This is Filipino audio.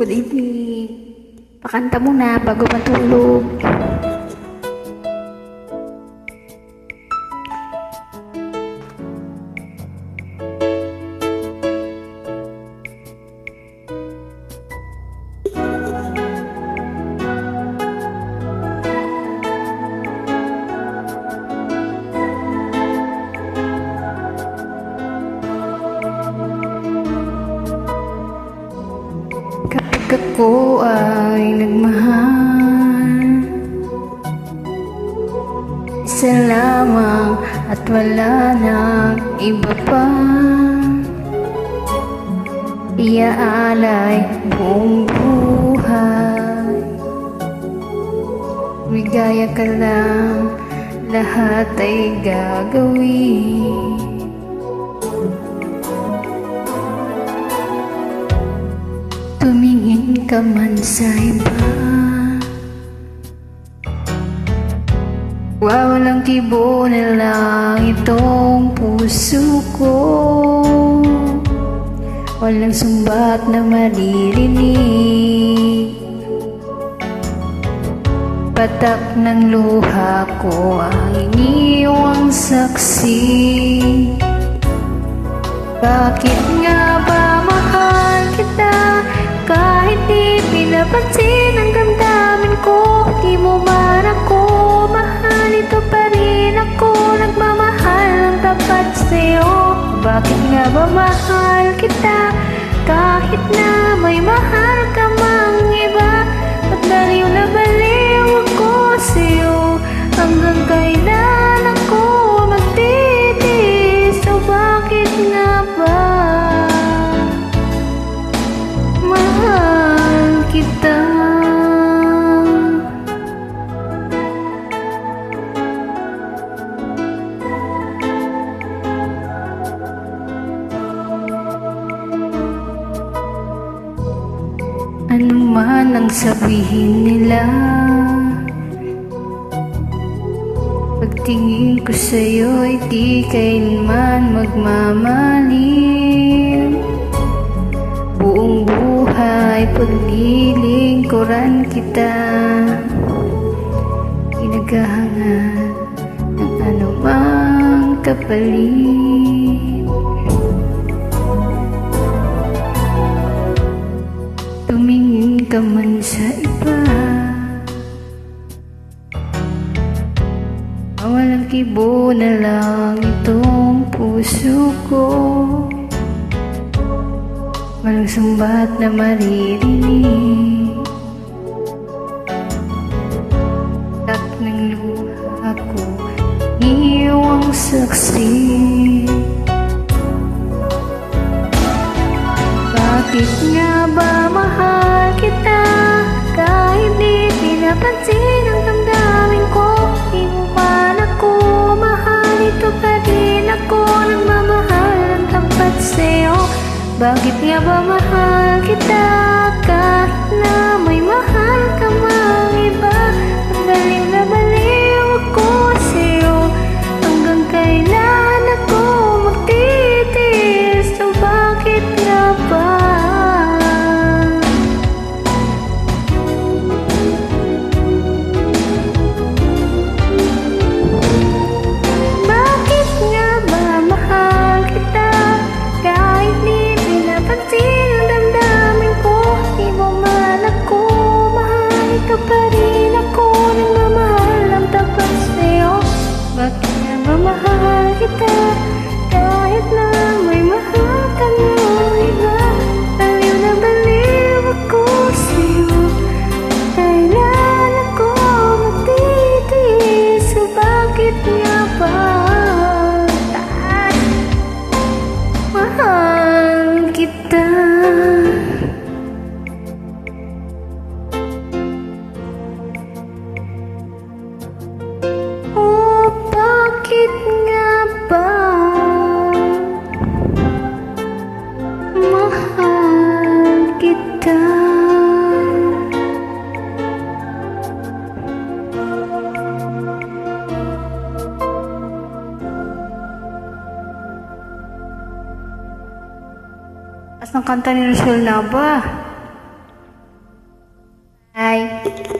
Good evening. Pakanta muna bago matulog. Kapag ako ay nagmahal, isa lamang at wala nang iba pa, iaalay buong buhay. Ligaya ka lang, lahat ay gagawin. Tumingin ka man sa iba, wawalang kibo na lang itong puso ko. Walang sumbat na maririnig, patak ng luha ko ang iniwang saksi. Bakit nga ba mahal kita? Kahit di pinapansin ang damdamin ko, di mo man ako mahal, ito pa rin ako nagmamahal ng tapat sa'yo. Bakit nga ba mahal kita? Kahit na may mahal ka mang iba, at baliw na baliw ako sa'yo. Hanggang kailan ako magtitiis? So bakit nga ba mahal kita? Ano man ang sabihin nila, pagtingin ko sa'yo'y di kailanman magmamalim. Buong buhay paglilingkuran kita, hinagahangan ng anumang kapalit. Tumingin ka man sa iba, walang kibo na lang itong puso ko. Walang sumbat na maririnig, tak ng luha ko iyong saksi. Bakit nga ba mahal kita? Kahit di pinapansin ang damdamin ko, di mo man ako mahal, ito pa rin ako nagmamahal ng tapat sa'yo. Bakit nga ba mahal kita? Kahit na may mahal ka mang iba, at baliw na baliw ako sa'yo. Hanggang kailan ako magtitiis? So bakit nga ba? Bakit nga ba mahal kita? Kahit di pinapansin ang damdamin ko, di mo man ako mahal, ito pa rin ako nagmamahal ng tapat sa'yo. Bakit nga ba mahal kita? Kahit na may mahal ka ng iba, baliw na baliw ako sa'yo. Kailan ako magtitiis? So bakit nga ba mahal kita? Oh, bakit nga ba mahal kita? As ng kanta ni Rachel Nava. Bye!